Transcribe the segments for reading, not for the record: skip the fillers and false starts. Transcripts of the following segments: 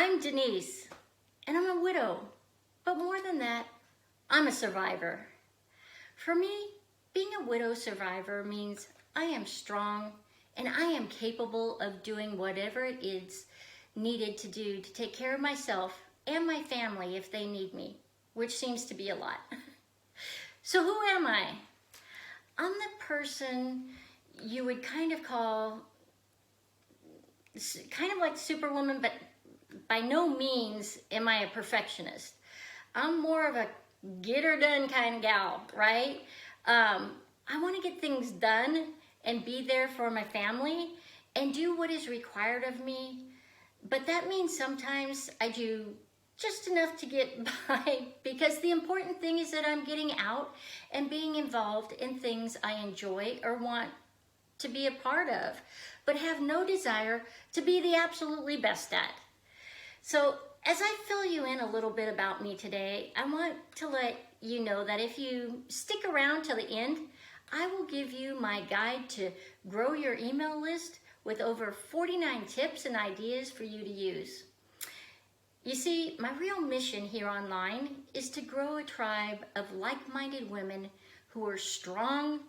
I'm Denise, and I'm a widow, but more than that, I'm a survivor. For me, being a widow survivor means I am strong and I am capable of doing whatever it is needed to do to take care of myself and my family if they need me, which seems to be a lot. So who am I? I'm the person you would kind of call kind of like Superwoman, but by no means am I a perfectionist. I'm more of a get her done kind of gal, right? I want to get things done and be there for my family and do what is required of me. But that means sometimes I do just enough to get by, because the important thing is that I'm getting out and being involved in things I enjoy or want to be a part of, but have no desire to be the absolutely best at. So as I fill you in a little bit about me today, I want to let you know that if you stick around till the end, I will give you my guide to grow your email list with over 49 tips and ideas for you to use. You see, my real mission here online is to grow a tribe of like-minded women who are strong,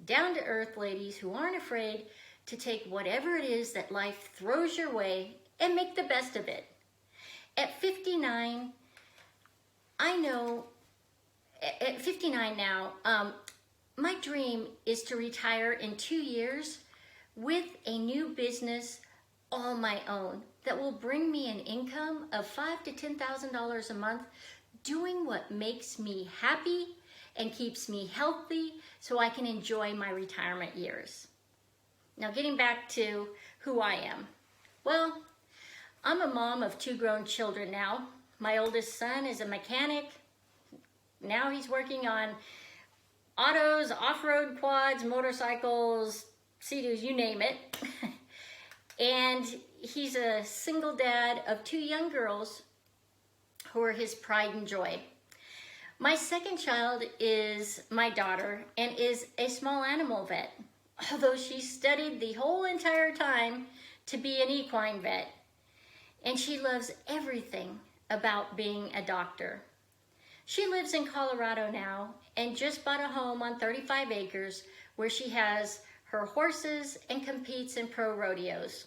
down-to-earth ladies who aren't afraid to take whatever it is that life throws your way and make the best of it. At 59, I know, at 59 now, my dream is to retire in 2 years with a new business all my own that will bring me an income of $5,000 to $10,000 a month, doing what makes me happy and keeps me healthy so I can enjoy my retirement years. Now, getting back to who I am. Well, I'm a mom of 2 grown children now. My oldest son is a mechanic. Now he's working on autos, off-road quads, motorcycles, Sea-Doos, you name it. And he's a single dad of 2 young girls who are his pride and joy. My second child is my daughter and is a small animal vet, although she studied the whole entire time to be an equine vet. And she loves everything about being a doctor. She lives in Colorado now and just bought a home on 35 acres where she has her horses and competes in pro rodeos.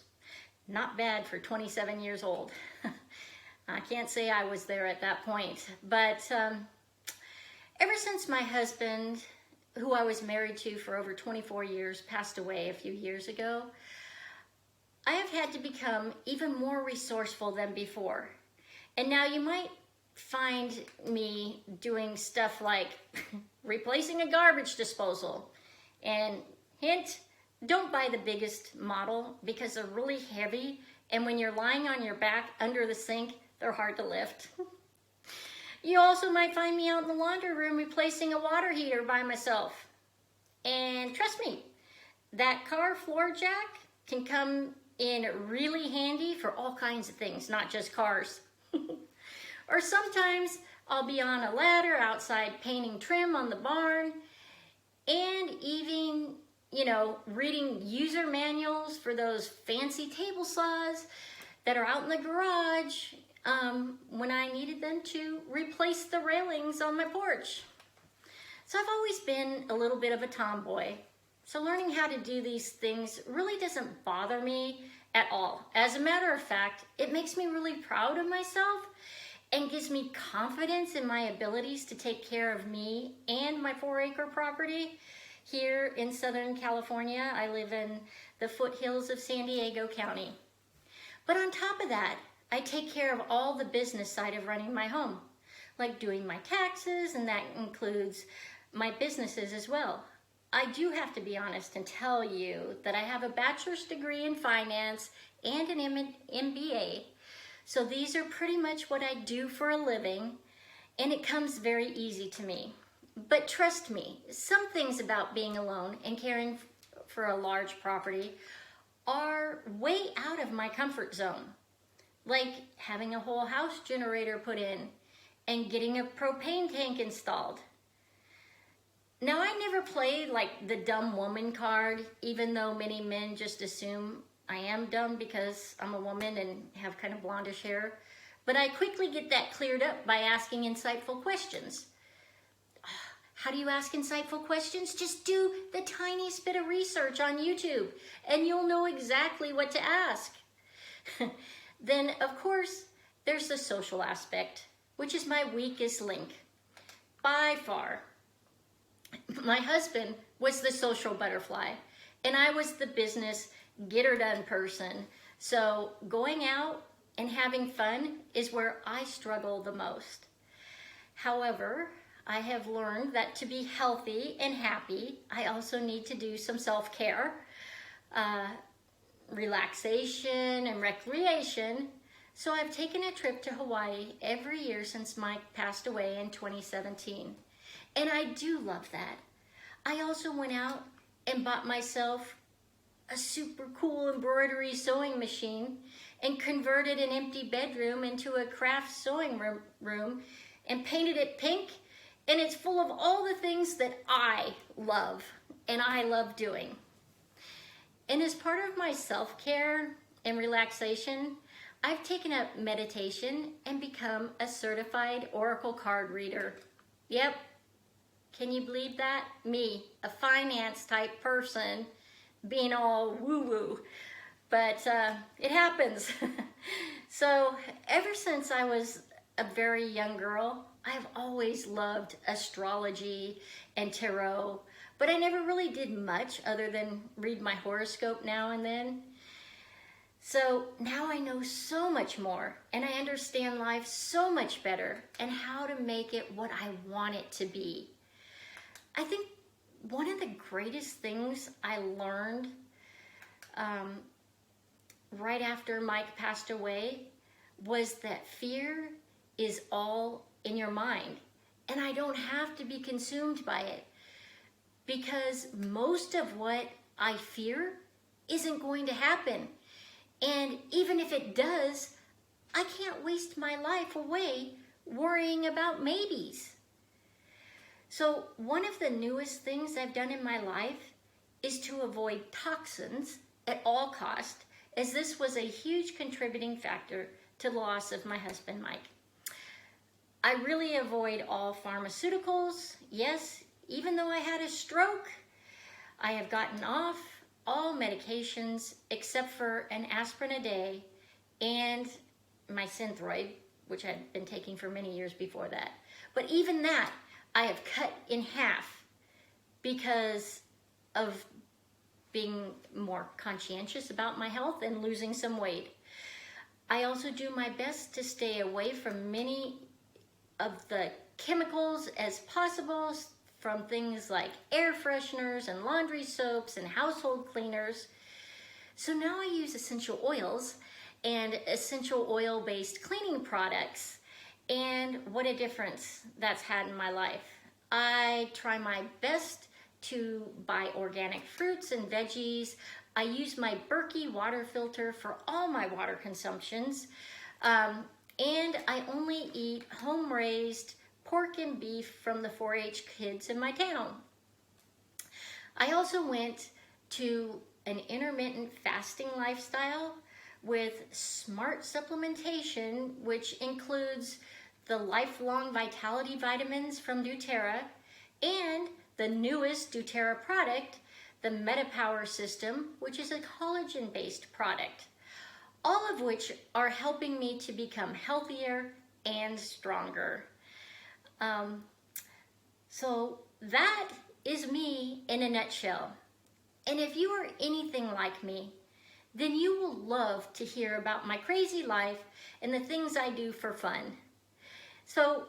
Not bad for 27 years old. I can't say I was there at that point, but ever since my husband, who I was married to for over 24 years, passed away a few years ago, I have had to become even more resourceful than before. And now you might find me doing stuff like replacing a garbage disposal. And hint, don't buy the biggest model because they're really heavy, and when you're lying on your back under the sink, they're hard to lift. You also might find me out in the laundry room replacing a water heater by myself. And trust me, that car floor jack can come in really handy for all kinds of things, not just cars. Or sometimes I'll be on a ladder outside painting trim on the barn, and even, reading user manuals for those fancy table saws that are out in the garage when I needed them to replace the railings on my porch. So I've always been a little bit of a tomboy. So learning how to do these things really doesn't bother me at all. As a matter of fact, it makes me really proud of myself and gives me confidence in my abilities to take care of me and my 4-acre property here in Southern California. I live in the foothills of San Diego County. But on top of that, I take care of all the business side of running my home, like doing my taxes, and that includes my businesses as well. I do have to be honest and tell you that I have a bachelor's degree in finance and an MBA. So these are pretty much what I do for a living, and it comes very easy to me. But trust me, some things about being alone and caring for a large property are way out of my comfort zone. Like having a whole house generator put in and getting a propane tank installed. Now, I never play like the dumb woman card, even though many men just assume I am dumb because I'm a woman and have kind of blondish hair. But I quickly get that cleared up by asking insightful questions. How do you ask insightful questions? Just do the tiniest bit of research on YouTube and you'll know exactly what to ask. Then, of course, there's the social aspect, which is my weakest link. By far. My husband was the social butterfly, and I was the business get-her-done person. So going out and having fun is where I struggle the most. However, I have learned that to be healthy and happy, I also need to do some self-care, relaxation, and recreation. So I've taken a trip to Hawaii every year since Mike passed away in 2017. And I do love that. I also went out and bought myself a super cool embroidery sewing machine and converted an empty bedroom into a craft sewing room and painted it pink. And it's full of all the things that I love and I love doing. And as part of my self-care and relaxation, I've taken up meditation and become a certified oracle card reader. Yep. Can you believe that? Me, a finance type person, being all woo-woo. But it happens. So ever since I was a very young girl, I've always loved astrology and tarot, but I never really did much other than read my horoscope now and then. So now I know so much more, and I understand life so much better and how to make it what I want it to be. I think one of the greatest things I learned right after Mike passed away was that fear is all in your mind, and I don't have to be consumed by it, because most of what I fear isn't going to happen. And even if it does, I can't waste my life away worrying about maybes. So one of the newest things I've done in my life is to avoid toxins at all costs, as this was a huge contributing factor to the loss of my husband, Mike. I really avoid all pharmaceuticals. Yes, even though I had a stroke, I have gotten off all medications except for an aspirin a day and my Synthroid, which I'd been taking for many years before that. But even that, I have cut in half because of being more conscientious about my health and losing some weight. I also do my best to stay away from many of the chemicals as possible, from things like air fresheners and laundry soaps and household cleaners. So now I use essential oils and essential oil-based cleaning products, and what a difference that's had in my life. I try my best to buy organic fruits and veggies. I use my Berkey water filter for all my water consumptions, and I only eat home-raised pork and beef from the 4-H kids in my town. I also went to an intermittent fasting lifestyle with smart supplementation, which includes the lifelong vitality vitamins from doTERRA and the newest doTERRA product, the MetaPower system, which is a collagen-based product, all of which are helping me to become healthier and stronger. So that is me in a nutshell. And if you are anything like me, then you will love to hear about my crazy life and the things I do for fun. So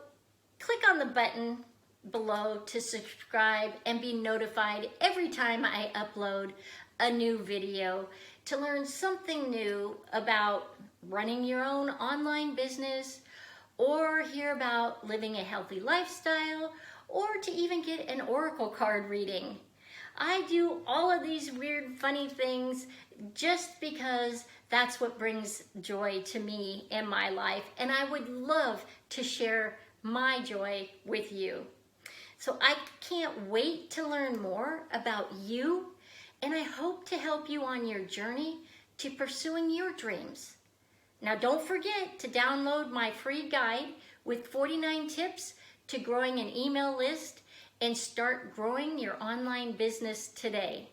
click on the button below to subscribe and be notified every time I upload a new video to learn something new about running your own online business, or hear about living a healthy lifestyle, or to even get an oracle card reading. I do all of these weird, funny things just because that's what brings joy to me in my life, and I would love to share my joy with you. So I can't wait to learn more about you, and I hope to help you on your journey to pursuing your dreams. Now, don't forget to download my free guide with 49 tips to growing an email list and start growing your online business today.